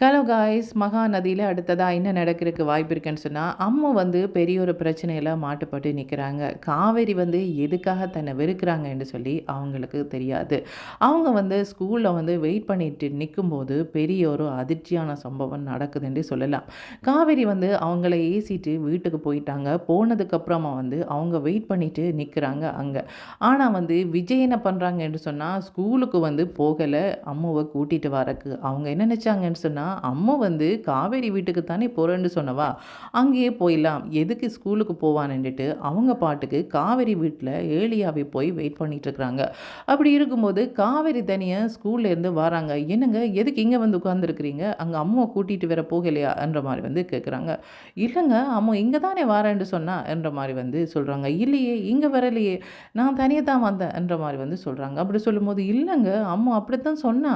Hello guys, மகாநதியில அடுத்ததா என்ன நடக்கிறதுக்கு வாய்ப்பு இருக்குன்னு சொன்னா, அம்மு வந்து பெரிய ஒரு பிரச்சனையில மாட்டுப்பட்டு நிக்கிறாங்க. காவேரி வந்து எதுக்காக தன்னை வெறுக்கிறாங்கன்னு சொல்லி அவங்களுக்கு தெரியாது. அவங்க வந்து ஸ்கூல்ல வந்து வெயிட் பண்ணிட்டு நிக்கும்போது, பெரிய ஒரு அதிர்ச்சியான சம்பவம் நடக்குதுன்னே சொல்லலாம். காவேரி வந்து அவங்கள ஏசிட்டு வீட்டுக்கு போயிட்டாங்க. போனதுக்கப்புறமா வந்து அவங்க வெயிட் பண்ணிட்டு நிக்கிறாங்க அங்க. ஆனா வந்து விஜய் என்ன பண்றாங்கன்னு சொன்னா, ஸ்கூலுக்கு வந்து போகல, அம்முவ கூட்டிட்டு வரக்கு. அவங்க என்ன நினைச்சாங்கன்னு சொன்னா, அம்மா வந்து காவேரி வீட்டுக்கு தானே போறேன்னு சொன்னவா, அங்கேயே போயிடலாம். எதுக்கு ஸ்கூலுக்கு போவான்னுட்டு அவங்க பாட்டுக்கு காவேரி வீட்டில் ஏலியாவை போய் வெயிட் பண்ணிட்டு இருக்கிறாங்க. அப்படி இருக்கும்போது காவேரி தனியா ஸ்கூல்ல இருந்து வராங்க. என்னங்க எதுக்கு இங்கே வந்து உட்காந்துருக்கிறீங்க, அங்கே அம்மாவை கூட்டிட்டு வர போகலையா என்ற மாதிரி வந்து கேட்குறாங்க. இல்லைங்க, அம்மா இங்கே தானே வரேன்னு சொன்னா என்ற மாதிரி வந்து சொல்கிறாங்க. இல்லையே, இங்கே வரலையே, நான் தனியாக தான் வந்தேன் என்ற மாதிரி வந்து சொல்கிறாங்க. அப்படி சொல்லும்போது, இல்லைங்க அம்மா அப்படித்தான் சொன்னா,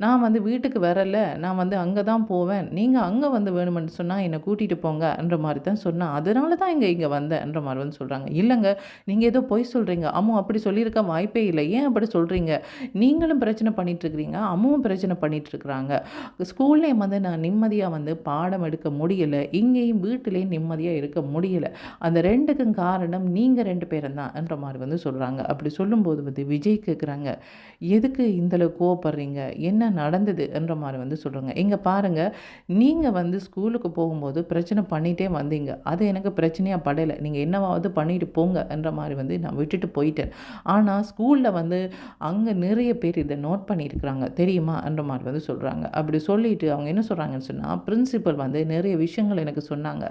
நான் வந்து வீட்டுக்கு வரல, நான் வந்து அங்கே தான் போவேன், நீங்கள் அங்கே வந்து வேணுமென்னு சொன்னால் என்னை கூட்டிகிட்டு போங்க என்ற மாதிரி தான் சொன்னேன், அதனால தான் இங்கே வந்தேன் என்ற மாதிரி வந்து சொல்கிறாங்க. இல்லைங்க, நீங்கள் ஏதோ பொய் சொல்கிறீங்க, அம்மா அப்படி சொல்லியிருக்க வாய்ப்பே இல்லை, ஏன் அப்படி சொல்கிறீங்க, நீங்களும் பிரச்சனை பண்ணிகிட்ருக்கிறீங்க, அம்மாவும் பிரச்சனை பண்ணிகிட்ருக்குறாங்க, ஸ்கூல்லேயும் வந்து நான் நிம்மதியாக வந்து பாடம் எடுக்க முடியலை, இங்கேயும் வீட்டிலையும் நிம்மதியாக இருக்க முடியலை, அந்த ரெண்டுக்கும் காரணம் நீங்கள் ரெண்டு பேரும் தான் என்ற மாதிரி வந்து சொல்கிறாங்க. அப்படி சொல்லும்போது வந்து விஜய் கேட்குறாங்க, எதுக்கு இந்தளவு கோவப்படுறீங்க, என்ன நடந்தது என்ற மாதிரி வந்து சொல்கிறாங்க. இங்கே பாருங்கள், நீங்கள் வந்து ஸ்கூலுக்கு போகும்போது பிரச்சனை பண்ணிகிட்டே வந்தீங்க, அது எனக்கு பிரச்சனையாக படலை, நீங்கள் என்னவாவது பண்ணிட்டு போங்க என்ற மாதிரி வந்து நான் விட்டுட்டு போயிட்டேன். ஆனால் ஸ்கூலில் வந்து அங்கே நிறைய பேர் இதை நோட் பண்ணியிருக்கிறாங்க தெரியுமா என்ற மாதிரி வந்து சொல்கிறாங்க. அப்படி சொல்லிட்டு அவங்க என்ன சொல்கிறாங்கன்னு சொன்னால், பிரின்சிபல் வந்து நிறைய விஷயங்கள் எனக்கு சொன்னாங்க,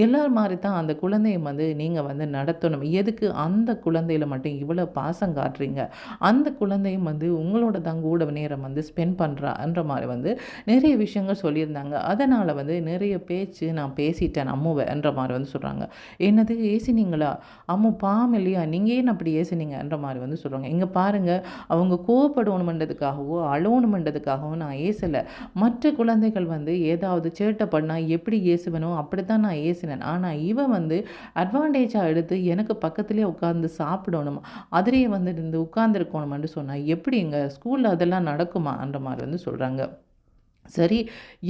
எல்லார் மாதிரி தான் அந்த குழந்தையை வந்து நீங்கள் வந்து நடத்தணும், எதுக்கு அந்த குழந்தையில மட்டும் இவ்வளோ பாசம் காட்டுறீங்க, அந்த குழந்தையும் வந்து உங்களோட தான் கூட நேரம் வந்து ஸ்பெண்ட் பண்ணுறான்ற மாதிரி வந்து நிறைய விஷயங்கள் சொல்லியிருந்தாங்க. அதனால் வந்து நிறைய பேச்சு நான் பேசிட்டேன் அம்முவை என்ற மாதிரி வந்து சொல்கிறாங்க. என்னது ஏசினீங்களா, அம்மு பாவம் இல்லையா, நீங்கள் ஏன் அப்படி ஏசினீங்க என்ற மாதிரி வந்து சொல்கிறாங்க. இங்கே பாருங்கள், அவங்க கோவப்படணுமென்றதுக்காகவோ அழணுமென்றதுக்காகவோ நான் ஏசலை, மற்ற குழந்தைகள் வந்து ஏதாவது சேட்டை பண்ணால் எப்படி ஏசுவனோ அப்படி தான் நான் ஏசினேன், ஆனால் இவன் வந்து அட்வான்டேஜாக எடுத்து எனக்கு பக்கத்துலேயே உட்காந்து சாப்பிடணும், அதிலேயே வந்து இருந்து உட்காந்துருக்கணுமென்று சொன்னால் எப்படிங்க, ஸ்கூலில் அதெல்லாம் நடக்குமா என்ற மாதிரி வந்து சொல்கிறாங்க. சரி,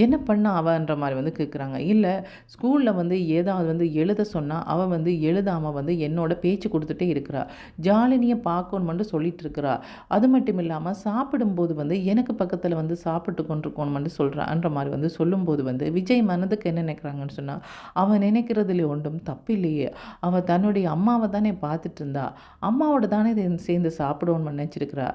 என்ன பண்ணா அவன்ற மாதிரி வந்து கேட்குறாங்க. இல்லை, ஸ்கூலில் வந்து ஏதாவது வந்து எழுத சொன்னால் அவள் வந்து எழுதாமல் வந்து என்னோட பேச்சு கொடுத்துட்டே இருக்கிறா, ஜாலினியை பார்க்கணுமென்று சொல்லிட்டு இருக்கிறா, அது மட்டும் இல்லாமல் சாப்பிடும்போது வந்து எனக்கு பக்கத்தில் வந்து சாப்பிட்டு கொண்டிருக்கணுமென்று சொல்கிறான்ற மாதிரி வந்து சொல்லும்போது வந்து விஜய் மனதுக்கு என்ன நினைக்கிறாங்கன்னு சொன்னால், அவன் நினைக்கிறதுல ஒன்றும் தப்பில்லையே, அவள் தன்னுடைய அம்மாவை தானே பார்த்துட்டு இருந்தா, அம்மாவோட தானே சேர்ந்து சாப்பிடணும்னு நினச்சிருக்கிறா,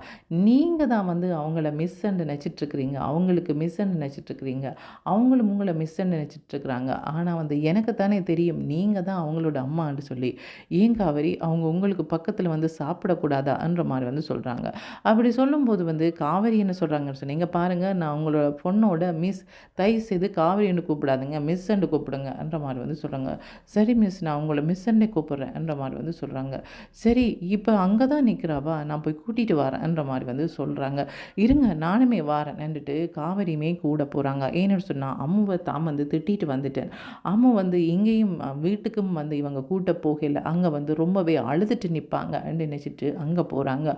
நீங்கள் தான் வந்து அவங்கள மிஸ் நினச்சிட்ருக்கிறீங்க, அவங்களுக்கு மிஸ் நினச்சிட்ருக்கிறீங்க, அவங்களும் உங்களை மிஸ் நினச்சிட்ருக்குறாங்க, ஆனால் வந்து எனக்கு தானே தெரியும் நீங்கள் தான் அவங்களோட அம்மான்னு சொல்லி, ஏன் காவேரி அவங்க உங்களுக்கு பக்கத்தில் வந்து சாப்பிடக்கூடாதான்ற மாதிரி வந்து சொல்கிறாங்க. அப்படி சொல்லும்போது வந்து காவேரி என்ன சொல்கிறாங்கன்னு சொன்னீங்க, பாருங்கள் நான் உங்களோட பொண்ணோட மிஸ், தயவுசெய்து காவேரின்னு கூப்பிடாதுங்க, மிஸ்ன்னு கூப்பிடுங்கன்ற மாதிரி வந்து சொல்கிறாங்க. சரி மிஸ், நான் உங்களை மிஸ்ன்னே கூப்பிட்றேன்ற மாதிரி வந்து சொல்கிறாங்க. சரி, இப்போ அங்கே தான் நிற்கிறாவா, நான் போய் கூட்டிகிட்டு வரேன்ற மாதிரி வந்து சொல்கிறாங்க. இருங்க நானுமே வாரேன்னுட்டு காவேரியுமே கூட போகிறாங்க. ஏன்னு சொன்னால், அம்முவை தான் வந்து திட்டிட்டு வந்துட்டேன், அம்மு வந்து இங்கேயும் வீட்டுக்கும் வந்து இவங்க கூட்ட போகல, அங்கே வந்து ரொம்பவே அழுதுட்டு நிற்பாங்க நினச்சிட்டு அங்கே போகிறாங்க.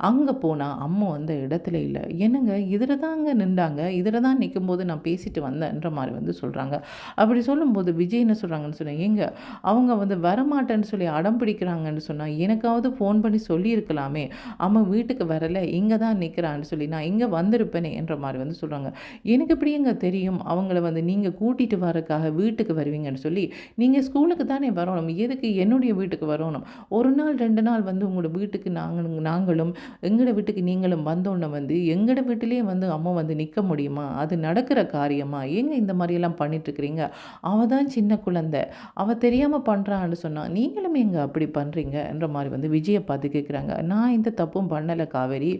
அங்கே போனால் அம்மு அந்த இடத்துல இல்லை. என்னங்க இதில் தாங்க நின்றாங்க, இதில் தான் நிற்கும்போது நான் பேசிட்டு வந்தேன்ற மாதிரி வந்து சொல்கிறாங்க. அப்படி சொல்லும்போது விஜய் என்ன சொல்கிறாங்கன்னு சொன்னால், ஏங்க அவங்க வந்து வரமாட்டேன்னு சொல்லி அடம் பிடிக்கிறாங்கன்னு சொன்னால் எனக்காவது ஃபோன் பண்ணி சொல்லியிருக்கலாமே, அம்மா வீட்டுக்கு வரலை இங்கே தான் நிற்கிறான்னு சொல்லி நான் இங்கே வந்திருப்பேனே என்ற மாதிரி வந்து சொல்கிறாங்க. எனக்கு எப்படிங்க தெரியும் அவங்கள வந்து நீங்கள் கூட்டிகிட்டு வரக்காக வீட்டுக்கு வருவீங்கன்னு சொல்லி, நீங்கள் ஸ்கூலுக்கு தானே வரணும், எதுக்கு என்னுடைய வீட்டுக்கு வரணும், ஒரு நாள் 2 நாள் வந்து உங்களோட வீட்டுக்கு நாங்களும் எங்களோட வீட்டுக்கு நீங்களும் வந்தோன்னே வந்து எங்களோட வீட்டிலேயே வந்து அம்மா வந்து நிற்க முடியுமா, அது நடக்கிற காரியமா, ஏங்க இந்த மாதிரியெல்லாம் பண்ணிட்டுருக்கிறீங்க, அவள் தான் சின்ன குழந்தை, அவள் தெரியாமல் பண்ணுறான்னு சொன்னால் நீங்களும் எங்க அப்படி பண்ணுறீங்க என்ற மாதிரி வந்து விஜயை பார்த்து கேட்குறாங்க. நான் இந்த தப்பும் பண்ணலை காவேரி,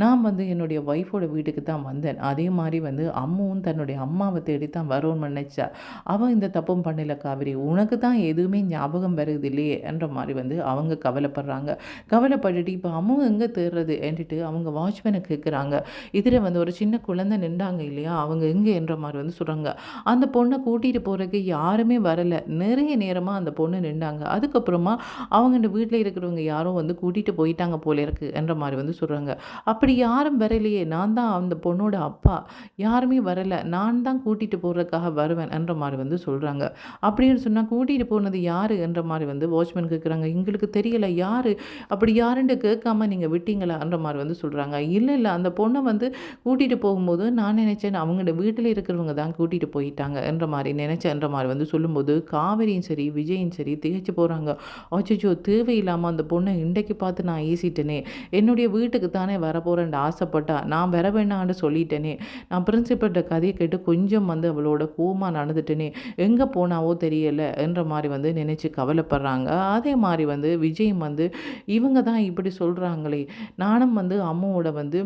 நான் வந்து என்னுடைய ஒய்ஃபோட வீட்டுக்கு தான் வந்தேன், அதே மாதிரி வந்து அம்முவும் தன்னுடைய அம்மாவை தேடி தான் வரும்னு நினச்சா, அவன் இந்த தப்பும் பண்ணல காவேரி, உனக்கு தான் எதுவுமே ஞாபகம் வருது இல்லையே என்ற மாதிரி வந்து அவங்க கவலைப்படுறாங்க. கவலைப்பட்டுட்டு இப்போ அம்மு எங்கே தேடுறது என்றிட்டு அவங்க வாட்ச்மேனை கேட்குறாங்க. இதில் வந்து ஒரு சின்ன குழந்தை நின்றாங்க இல்லையா, அவங்க எங்கே என்ற மாதிரி வந்து சொல்கிறாங்க. அந்த பொண்ணை கூட்டிகிட்டு போகிறதுக்கு யாருமே வரலை, நிறைய நேரமாக அந்த பொண்ணு நின்றாங்க, அதுக்கப்புறமா அவங்க இந்த வீட்டில் இருக்கிறவங்க யாரும் வந்து கூட்டிகிட்டு போயிட்டாங்க போல இருக்கு என்ற மாதிரி வந்து சொல்கிறாங்க. அப்படி யாரும் வரலையே, நான் தான் அந்த பொண்ணோட அப்பா, யாருமே யாருமே வரல. நான் தான் கூட்டிட்டு போறதுக்காக வருவேன் என்ற மாரி வந்து சொல்றாங்க. அப்படின்னு சொன்னா கூட்டிட்டு போனது யாரு என்ற மாரி வந்து வாட்ச்மேன் கேட்குறாங்க. எங்களுக்கு தெரியல யாரு? அப்படி யாருன்னு கேட்காம நீங்க விட்டீங்களான்ற மாரி வந்து சொல்றாங்க. இல்ல, இல்ல அந்த பொண்ண வந்து கூட்டிட்டு போகும்போது நான் நினைச்சேன் அவங்களோட வீட்டில இருக்கிறவங்க தான் கூட்டிட்டு போயிட்டாங்க என்ற மாரி நினைச்சேன்ற மாரி வந்து சொல்லும்போது, காவேரியும் சரி, விஜயும் சரி திகைச்சு போறாங்க. அச்சச்சோ! தேவையில்லாம அந்த பொண்ண இன்றைக்கு பார்த்து நான் ஏசிட்டேனே! என்னுடைய வீட்டுக்கு தானே வரப்போறேன்ட்டு ஆசைப்பட்டா. நான் வர வேணான்னு சொல்லிட்டேனே! நான் பிரின்சிபல்ட்ட கதைய கேட்டு கொஞ்சம் வந்து அவளோட கோவமா நடந்துட்டேனே! எங்க போனாவோ தெரியல என்ற மாரி வந்து நினைச்சு கவலைப்படுறாங்க. அதே மாரி வந்து விஜயும் வந்து இவங்க தான் இப்படி சொல்றாங்களே! நானும் வந்து அம்மாவோட வந்து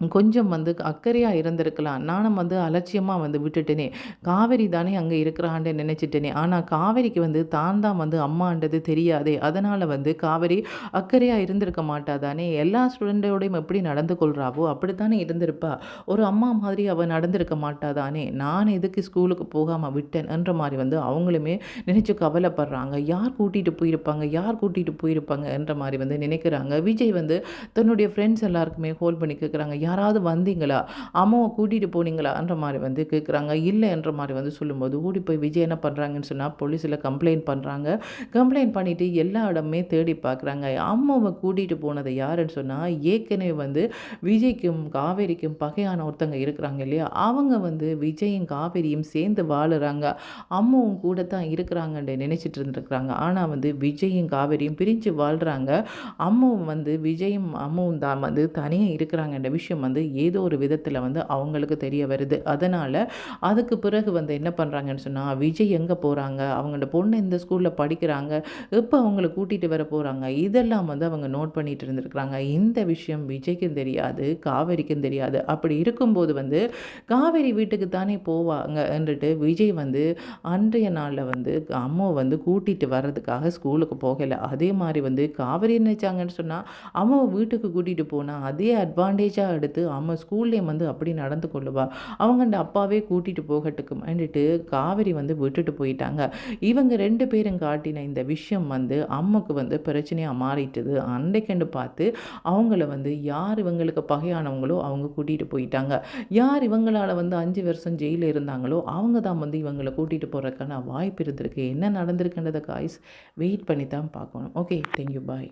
கொஞ்சம் வந்து அக்கறையா இருந்திருக்கலாம். நானும் வந்து அலட்சியமா வந்து விட்டுட்டேனே! காவேரி தானே அங்க இருக்கிறான்னு நினைச்சுட்டேனே! ஆனா காவேரிக்கு வந்து தான் தான் வந்து அம்மான்றது தெரியாதே! அதனால வந்து காவேரி அக்கறையா இருந்திருக்க மாட்டா தானே! எல்லா ஸ்டூடெண்டோடையும் எப்படி நடந்து கொள்றாவோ, அப்படித்தானே இருந்திருப்பா. ஒரு அம்மா மாதிரி அவ நடந்திருக்க மாட்டா தானே! நான் எதுக்கு ஸ்கூலுக்கு போகாம விட்டேன் என்ற மாரி வந்து அவங்களுமே நினைச்சு கவலைப்படுறாங்க. யார் கூட்டிட்டு போயிருப்பாங்க? யார் கூட்டிட்டு போயிருப்பாங்க? என்ற மாரி வந்து நினைக்கிறாங்க. விஜய் வந்து தன்னுடைய ஃப்ரெண்ட்ஸ் எல்லாருக்குமே கால் பண்ணி கேட்குறாங்க. யாராவது வந்தீங்களா? அம்மாவ கூட்டிட்டு போனீங்களான்ற மாரி வந்து கேட்குறாங்க. இல்ல என்ற மாரி வந்து சொல்லும்போது, ஓடி போய் விஜய் என்ன பண்றாங்கன்னு சொன்னா, போலீஸ்ல கம்ப்ளைண்ட் பண்றாங்க. கம்ப்ளைண்ட் பண்ணிட்டு எல்லா இடமுமே தேடி பார்க்குறாங்க. அம்மாவ கூட்டிட்டு போனது யாருன்னு சொன்னா, ஏற்கனவே வந்து விஜய்க்கும், காவேரிக்கும் பகையான ஒருத்தங்க இருக்கிறாங்க இல்லையா? அவங்க வந்து விஜயும், காவேரியும் சேர்ந்து வாழுறாங்க. அம்மாவும் கூட தான் இருக்கிறாங்கன்னு நினைச்சிட்டு இருந்திருக்கிறாங்க. ஆனா வந்து விஜயும், காவேரியும் பிரிஞ்சு வாழ்றாங்க. அம்மாவும் வந்து விஜயும், அம்மாவும் தான் வந்து தனியா இருக்கிறாங்கன்ற விஷயம் வந்து ஏதோ ஒரு விதத்தில வந்து அவங்களுக்கு தெரிய வருது. அதனால அதுக்கு பிறகு வந்து என்ன பண்றாங்கன்னு சொன்னா, விஜய் எங்க போறாங்க? அவங்களோட பொண்ணு எந்த ஸ்கூல்ல படிக்கிறாங்க? எப்ப அவங்கள கூட்டிட்டு வர போறாங்க? இதெல்லாம் வந்து அவங்க நோட் பண்ணிட்டு இருந்திருக்கிறாங்க. இந்த விஷயம் விஜய்க்கும் தெரியாது, காவேரிக்கும் தெரியாது. அப்படி இருக்கும்போது வந்து காவேரி வீட்டுக்கு தானே போவாங்கன்னுட்டு விஜய் வந்து அன்றைய நாள்ல வந்து அம்மாவ வந்து கூட்டிட்டு வர்றதுக்காக ஸ்கூலுக்கு போகல. அதே மாரி வந்து காவேரி நினைச்சாங்கன்னு சொன்னா, அம்மாவ வீட்டுக்கு கூட்டிட்டு போனா அதே அட்வான்டேஜா எடுத்து அம்மா ஸ்கூல்லயும் வந்து அப்படி நடந்து கொள்ளுவா. அவங்கண்ட அப்பாவே கூட்டிட்டு போகட்டுக்குமேன்னுட்டு காவேரி வந்து விட்டுட்டு போயிட்டாங்க. இவங்க 2 பேரும் காட்டின இந்த விஷயம் வந்து அம்மாக்கு வந்து பிரச்சனையா மாறிட்டுது. அன்றைக்கண்டு பார்த்து அவங்கள வந்து யார் இவங்களுக்கு பகையானவங்களோ அவங்க கூட்டிட்டு போயிட்டாங்க. யார் இவங்களால வந்து 5 வருஷம் ஜெயில்ல இருந்தாங்களோ அவங்க தான் வந்து இவங்கள கூட்டிட்டு போறதுக்கான வாய்ப்பு இருந்திருக்கு. என்ன நடந்திருக்குன்றத காய்ஸ் வெயிட் பண்ணி தான் பார்க்கணும். ஓகே. Thank you. பாய்.